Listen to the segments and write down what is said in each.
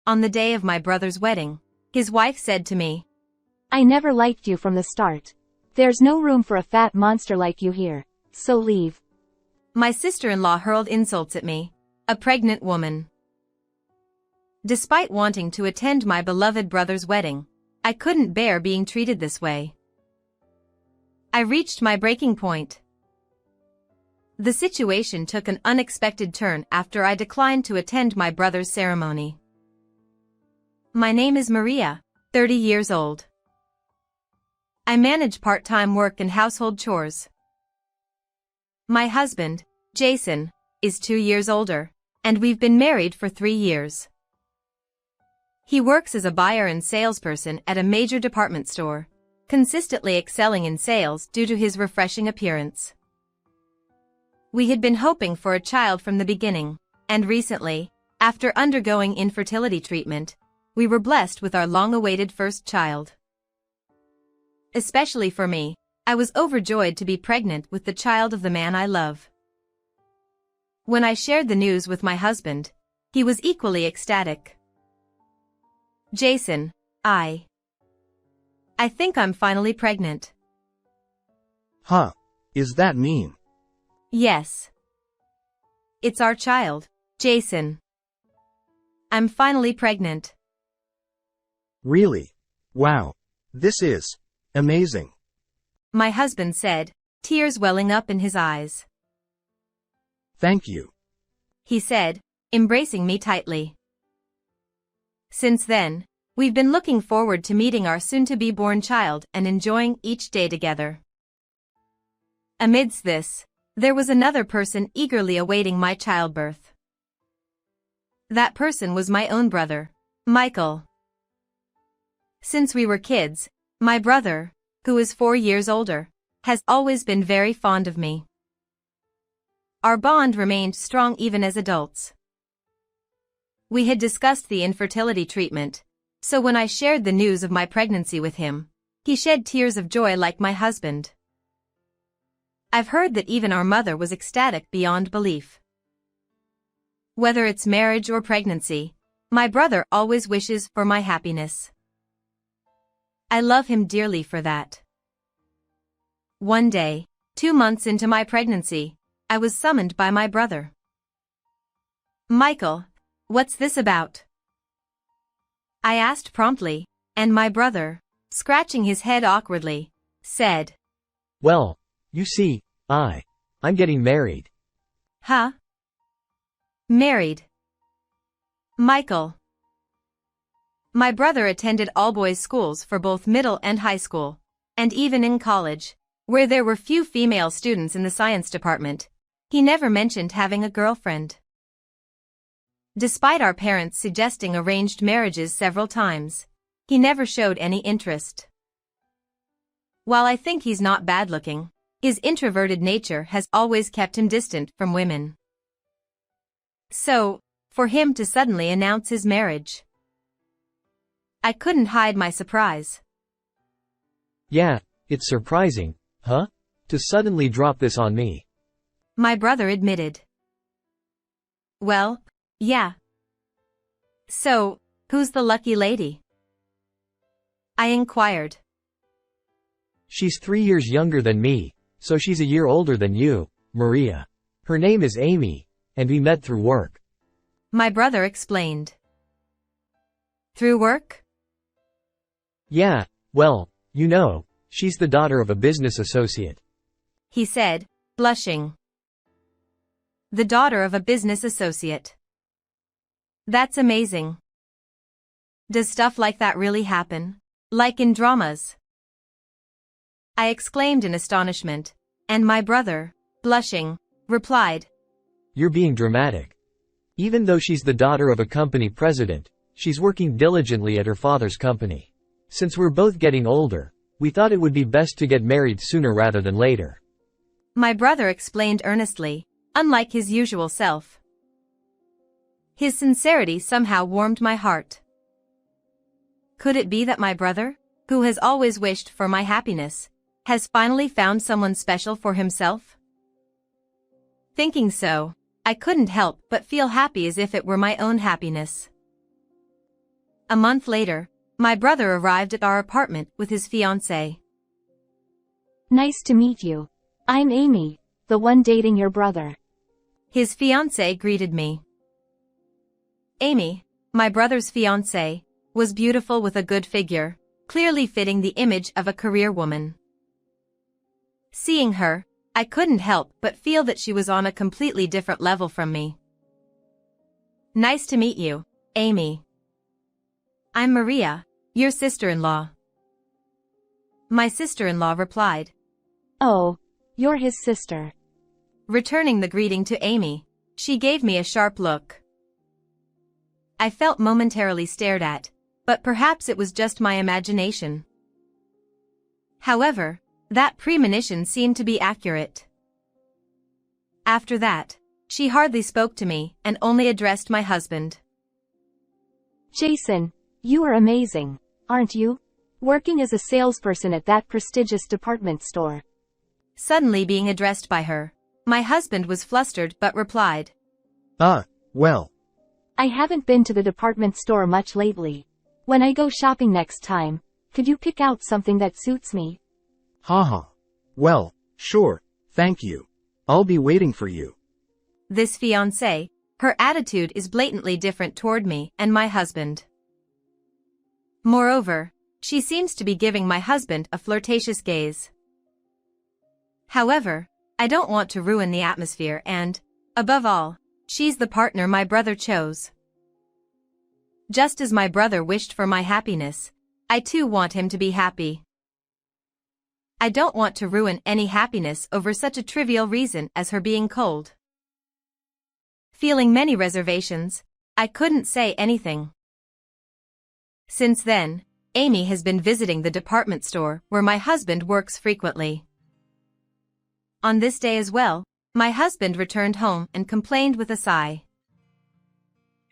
On the day of my brother's wedding, his wife said to me, "I never liked you from the start. There's no room for a fat monster like you here, so leave." My sister-in-law hurled insults at me, a pregnant woman. Despite wanting to attend my beloved brother's wedding, I couldn't bear being treated this way. I reached my breaking point. The situation took an unexpected turn after I declined to attend my brother's ceremony. My name is Maria, 30 years old. I manage part-time work and household chores. My husband, Jason, is 2 years older, and we've been married for 3 years. He works as a buyer and salesperson at a major department store, consistently excelling in sales due to his refreshing appearance. We had been hoping for a child from the beginning, and recently, after undergoing infertility treatment, we were blessed with our long-awaited first child. Especially for me, I was overjoyed to be pregnant with the child of the man I love. When I shared the news with my husband, he was equally ecstatic. "Jason, I think I'm finally pregnant." Huh? Is that mean? "Yes. It's our child, Jason. I'm finally pregnant." Really? Wow. This is amazing. My husband said, tears welling up in his eyes. Thank you, he said, embracing me tightly. Since then, we've been looking forward to meeting our soon-to-be-born child and enjoying each day together. Amidst this, there was another person eagerly awaiting my childbirth. That person was my own brother, Michael. Since we were kids, my brother, who is 4 years older, has always been very fond of me. Our bond remained strong even as adults. We had discussed the infertility treatment, so when I shared the news of my pregnancy with him, he shed tears of joy like my husband. I've heard that even our mother was ecstatic beyond belief. Whether it's marriage or pregnancy, my brother always wishes for my happiness. I love him dearly for that. One day, 2 months into my pregnancy, I was summoned by my brother. "Michael, what's this about?" I asked promptly, and my brother, scratching his head awkwardly, said, "Well, you see, I'm getting married." "Huh? Married? Michael." My brother attended all-boys schools for both middle and high school, and even in college, where there were few female students in the science department, he never mentioned having a girlfriend. Despite our parents suggesting arranged marriages several times, he never showed any interest. While I think he's not bad-looking, his introverted nature has always kept him distant from women. So, for him to suddenly announce his marriage, I couldn't hide my surprise. "Yeah, it's surprising, huh? To suddenly drop this on me," my brother admitted. "Well, yeah. So, who's the lucky lady?" I inquired. "She's 3 years younger than me, so she's a year older than you, Maria. Her name is Amy, and we met through work." My brother explained. "Through work?" "Yeah, well, you know, she's the daughter of a business associate," he said, blushing. The daughter of a business associate. That's amazing. Does stuff like that really happen? Like in dramas? I exclaimed in astonishment, and my brother, blushing, replied, "You're being dramatic. Even though she's the daughter of a company president, she's working diligently at her father's company. Since we're both getting older, we thought it would be best to get married sooner rather than later." My brother explained earnestly, unlike his usual self. His sincerity somehow warmed my heart. Could it be that my brother, who has always wished for my happiness, has finally found someone special for himself? Thinking so, I couldn't help but feel happy as if it were my own happiness. A month later, my brother arrived at our apartment with his fiancée. Nice to meet you. I'm Amy, the one dating your brother. His fiancée greeted me. Amy, my brother's fiancée, was beautiful with a good figure, clearly fitting the image of a career woman. Seeing her, I couldn't help but feel that she was on a completely different level from me. Nice to meet you, Amy. I'm Maria, your sister-in-law. My sister-in-law replied. Oh, you're his sister. Returning the greeting to Amy, she gave me a sharp look. I felt momentarily stared at, but perhaps it was just my imagination. However, that premonition seemed to be accurate. After that, she hardly spoke to me and only addressed my husband. Jason, you are amazing, aren't you? Working as a salesperson at that prestigious department store. Suddenly being addressed by her, my husband was flustered but replied. Well. I haven't been to the department store much lately. When I go shopping next time, could you pick out something that suits me? Haha. Well, sure, thank you. I'll be waiting for you. This fiancée, her attitude is blatantly different toward me and my husband. Moreover, she seems to be giving my husband a flirtatious gaze. However, I don't want to ruin the atmosphere and, above all, she's the partner my brother chose. Just as my brother wished for my happiness, I too want him to be happy. I don't want to ruin any happiness over such a trivial reason as her being cold. Feeling many reservations, I couldn't say anything. Since then, Amy has been visiting the department store where my husband works frequently. On this day as well, my husband returned home and complained with a sigh.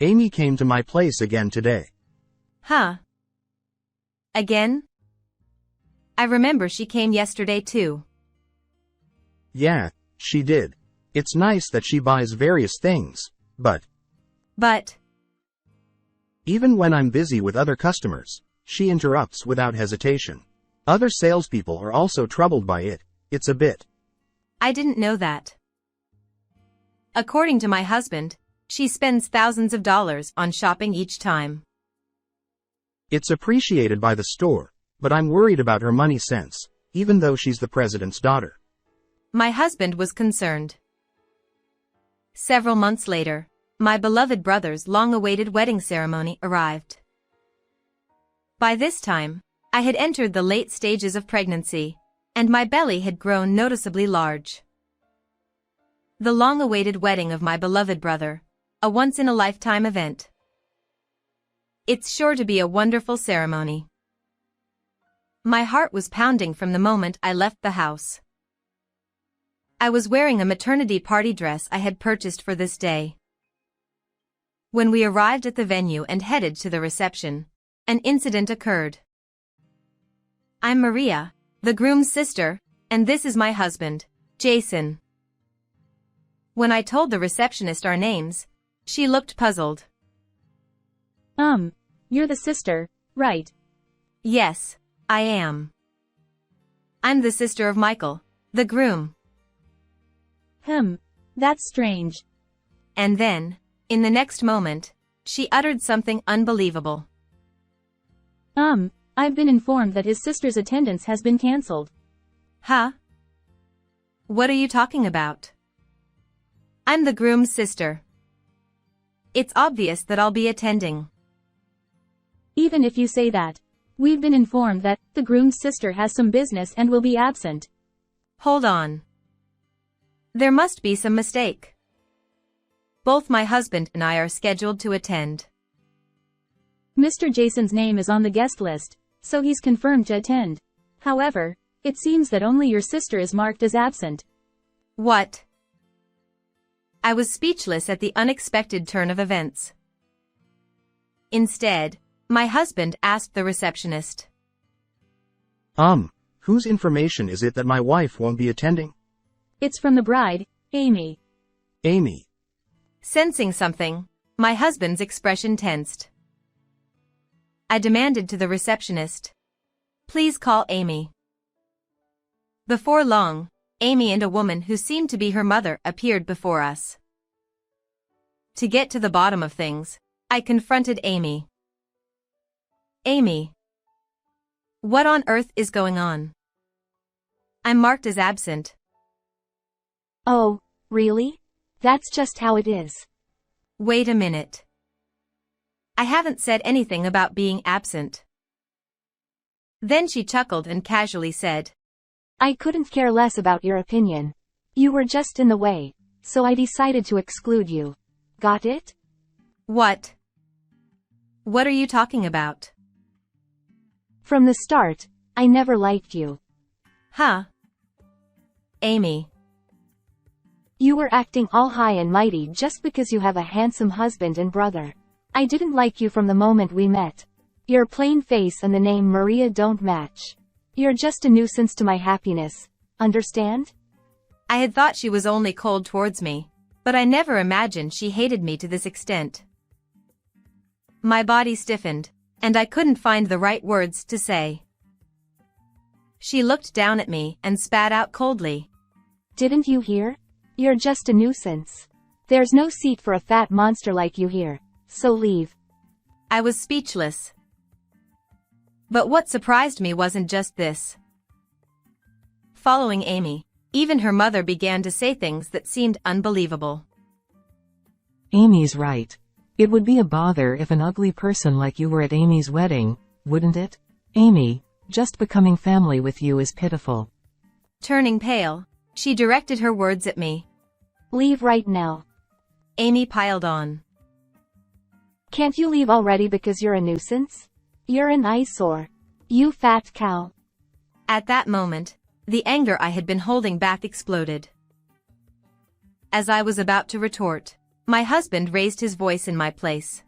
Amy came to my place again today. Huh? Again? I remember she came yesterday too. Yeah, she did. It's nice that she buys various things, but even when I'm busy with other customers, she interrupts without hesitation. Other salespeople are also troubled by it. It's a bit. I didn't know that. According to my husband, she spends thousands of dollars on shopping each time. It's appreciated by the store, but I'm worried about her money sense, even though she's the president's daughter. My husband was concerned. Several months later, my beloved brother's long-awaited wedding ceremony arrived. By this time, I had entered the late stages of pregnancy, and my belly had grown noticeably large. The long-awaited wedding of my beloved brother, a once-in-a-lifetime event. It's sure to be a wonderful ceremony. My heart was pounding from the moment I left the house. I was wearing a maternity party dress I had purchased for this day. When we arrived at the venue and headed to the reception, an incident occurred. I'm Maria, the groom's sister, and this is my husband, Jason. When I told the receptionist our names, she looked puzzled. You're the sister, right? Yes, I am. I'm the sister of Michael, the groom. That's strange. And then, in the next moment, she uttered something unbelievable. I've been informed that his sister's attendance has been cancelled. Huh? What are you talking about? I'm the groom's sister. It's obvious that I'll be attending. Even if you say that, we've been informed that the groom's sister has some business and will be absent. Hold on. There must be some mistake. Both my husband and I are scheduled to attend. Mr. Jason's name is on the guest list, so he's confirmed to attend. However, it seems that only your sister is marked as absent. What? I was speechless at the unexpected turn of events. Instead, my husband asked the receptionist. Whose information is it that my wife won't be attending? It's from the bride, Amy. Amy. Sensing something, my husband's expression tensed. I demanded to the receptionist. Please call Amy. Before long, Amy and a woman who seemed to be her mother appeared before us. To get to the bottom of things, I confronted Amy. Amy. What on earth is going on? I'm marked as absent. Oh, really? That's just how it is. Wait a minute. I haven't said anything about being absent. Then she chuckled and casually said, I couldn't care less about your opinion. You were just in the way, so I decided to exclude you. Got it? What? What are you talking about? From the start, I never liked you. Huh? Amy. You were acting all high and mighty just because you have a handsome husband and brother. I didn't like you from the moment we met. Your plain face and the name Maria don't match. You're just a nuisance to my happiness. Understand? I had thought she was only cold towards me, but I never imagined she hated me to this extent. My body stiffened, and I couldn't find the right words to say. She looked down at me and spat out coldly. Didn't you hear? You're just a nuisance. There's no seat for a fat monster like you here, so leave. I was speechless. But what surprised me wasn't just this. Following Amy, even her mother began to say things that seemed unbelievable. Amy's right. It would be a bother if an ugly person like you were at Amy's wedding, wouldn't it? Amy, just becoming family with you is pitiful. Turning pale, she directed her words at me. Leave right now. Amy piled on. Can't you leave already because you're a nuisance? You're an eyesore. You fat cow. At that moment, the anger I had been holding back exploded. As I was about to retort, my husband raised his voice in my place.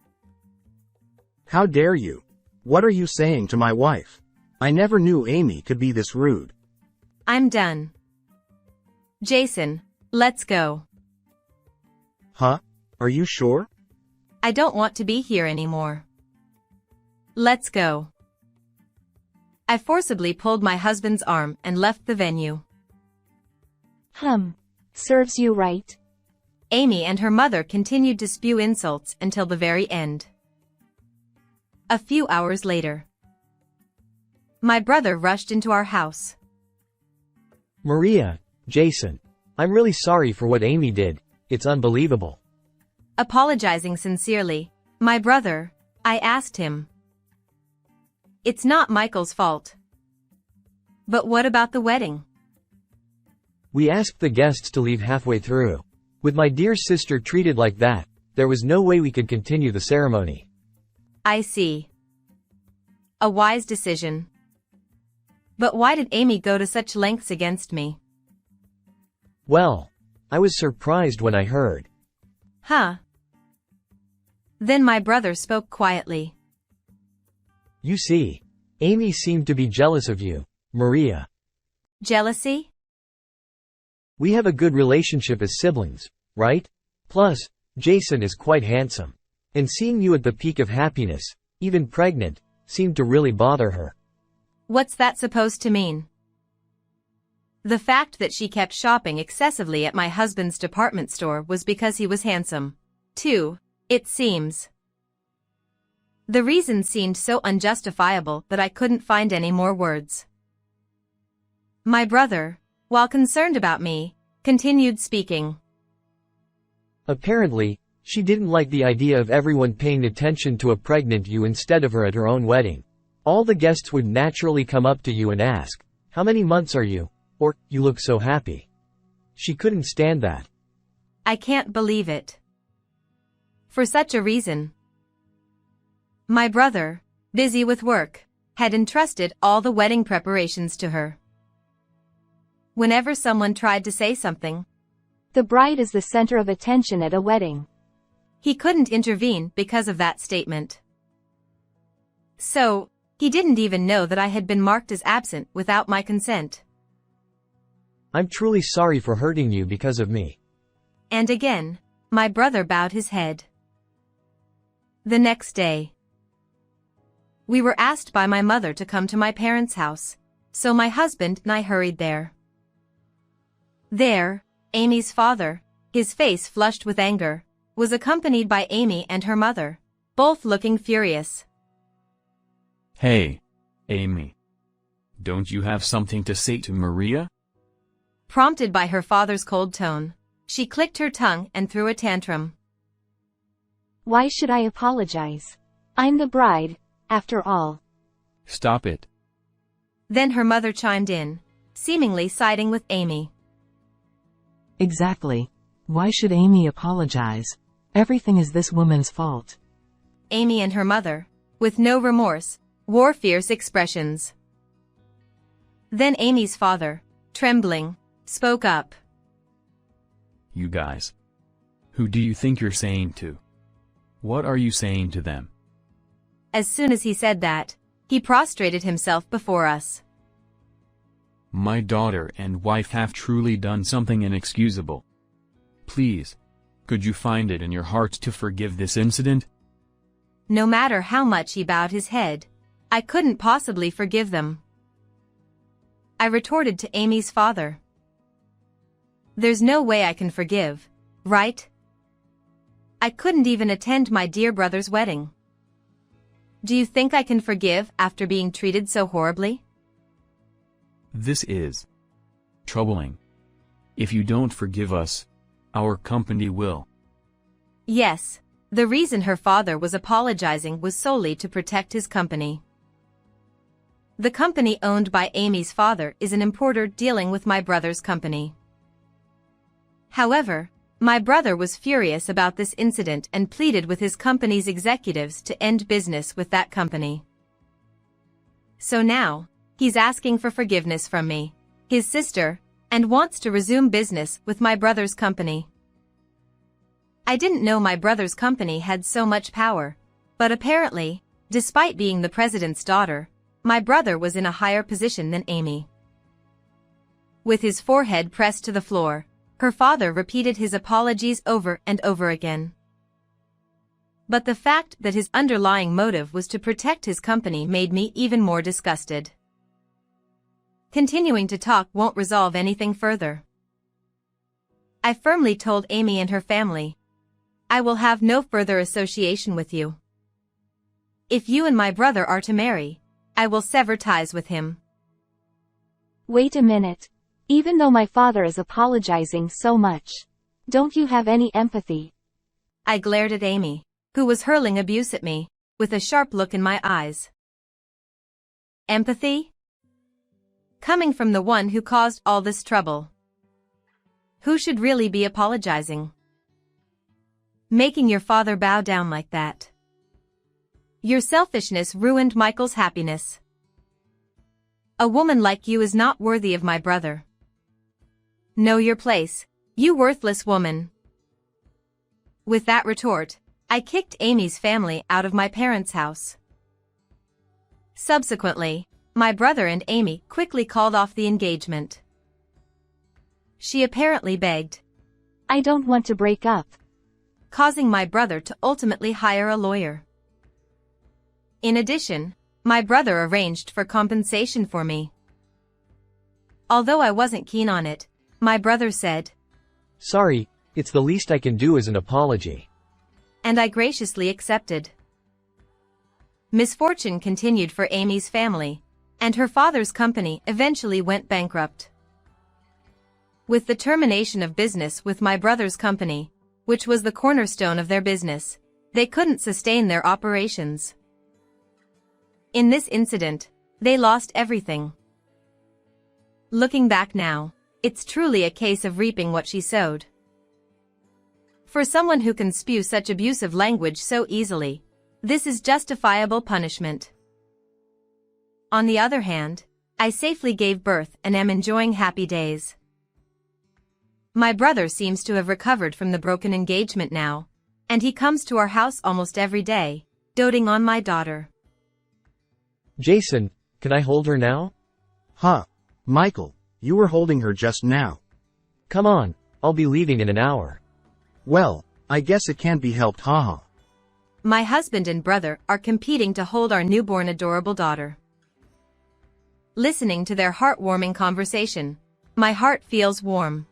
How dare you? What are you saying to my wife? I never knew Amy could be this rude. I'm done. Jason, let's go. Huh? Are you sure? I don't want to be here anymore. Let's go. I forcibly pulled my husband's arm and left the venue. Serves you right. Amy and her mother continued to spew insults until the very end. A few hours later, my brother rushed into our house. Maria, Jason, I'm really sorry for what Amy did. It's unbelievable. Apologizing sincerely, my brother, I asked him. It's not Michael's fault. But what about the wedding? We asked the guests to leave halfway through. With my dear sister treated like that, there was no way we could continue the ceremony. I see. A wise decision. But why did Amy go to such lengths against me? Well, I was surprised when I heard. Huh? Then my brother spoke quietly. You see, Amy seemed to be jealous of you, Maria. Jealousy? We have a good relationship as siblings, right? Plus, Jason is quite handsome. And seeing you at the peak of happiness, even pregnant, seemed to really bother her. What's that supposed to mean? The fact that she kept shopping excessively at my husband's department store was because he was handsome, too, it seems. The reason seemed so unjustifiable that I couldn't find any more words. My brother, while concerned about me, continued speaking. Apparently, she didn't like the idea of everyone paying attention to a pregnant you instead of her at her own wedding. All the guests would naturally come up to you and ask, "How many months are you?" Or, "You look so happy." She couldn't stand that. I can't believe it. For such a reason, my brother, busy with work, had entrusted all the wedding preparations to her. Whenever someone tried to say something, The bride is the center of attention at a wedding. he couldn't intervene because of that statement. So, he didn't even know that I had been marked as absent without my consent. I'm truly sorry for hurting you because of me. And again, my brother bowed his head. The next day, we were asked by my mother to come to my parents' house, so my husband and I hurried there. There, Amy's father, his face flushed with anger, was accompanied by Amy and her mother, both looking furious. Hey, Amy. Don't you have something to say to Maria? Prompted by her father's cold tone, she clicked her tongue and threw a tantrum. Why should I apologize? I'm the bride, after all. Stop it. Then her mother chimed in, seemingly siding with Amy. Exactly. Why should Amy apologize? Everything is this woman's fault. Amy and her mother, with no remorse, wore fierce expressions. Then Amy's father, trembling, spoke up. You guys. Who do you think you're saying to? What are you saying to them? As soon as he said that, he prostrated himself before us. My daughter and wife have truly done something inexcusable. Please, could you find it in your heart to forgive this incident? No matter how much he bowed his head, I couldn't possibly forgive them. I retorted to Amy's father. There's no way I can forgive, right? I couldn't even attend my dear brother's wedding. Do you think I can forgive after being treated so horribly? This is troubling. If you don't forgive us, our company will. Yes, the reason her father was apologizing was solely to protect his company. The company owned by Amy's father is an importer dealing with my brother's company. However, my brother was furious about this incident and pleaded with his company's executives to end business with that company. So now, he's asking for forgiveness from me, his sister, and wants to resume business with my brother's company. I didn't know my brother's company had so much power, but apparently, despite being the president's daughter, my brother was in a higher position than Amy. With his forehead pressed to the floor, her father repeated his apologies over and over again. But the fact that his underlying motive was to protect his company made me even more disgusted. Continuing to talk won't resolve anything further. I firmly told Amy and her family, I will have no further association with you. If you and my brother are to marry, I will sever ties with him. Wait a minute. Even though my father is apologizing so much, don't you have any empathy? I glared at Amy, who was hurling abuse at me, with a sharp look in my eyes. Empathy? Coming from the one who caused all this trouble. Who should really be apologizing? Making your father bow down like that. Your selfishness ruined Michael's happiness. A woman like you is not worthy of my brother. Know your place, you worthless woman. With that retort, I kicked Amy's family out of my parents' house. Subsequently, my brother and Amy quickly called off the engagement. She apparently begged. I don't want to break up. Causing my brother to ultimately hire a lawyer. In addition, my brother arranged for compensation for me. Although I wasn't keen on it, my brother said, Sorry, it's the least I can do as an apology. And I graciously accepted. Misfortune continued for Amy's family, and her father's company eventually went bankrupt. With the termination of business with my brother's company, which was the cornerstone of their business, they couldn't sustain their operations. In this incident, they lost everything. Looking back now, it's truly a case of reaping what she sowed. For someone who can spew such abusive language so easily, this is justifiable punishment. On the other hand, I safely gave birth and am enjoying happy days. My brother seems to have recovered from the broken engagement now, and he comes to our house almost every day, doting on my daughter. Jason, can I hold her now? Huh. Michael, you were holding her just now. Come on, I'll be leaving in an hour. Well, I guess it can't be helped, haha. my husband and brother are competing to hold our newborn adorable daughter. Listening to their heartwarming conversation, my heart feels warm.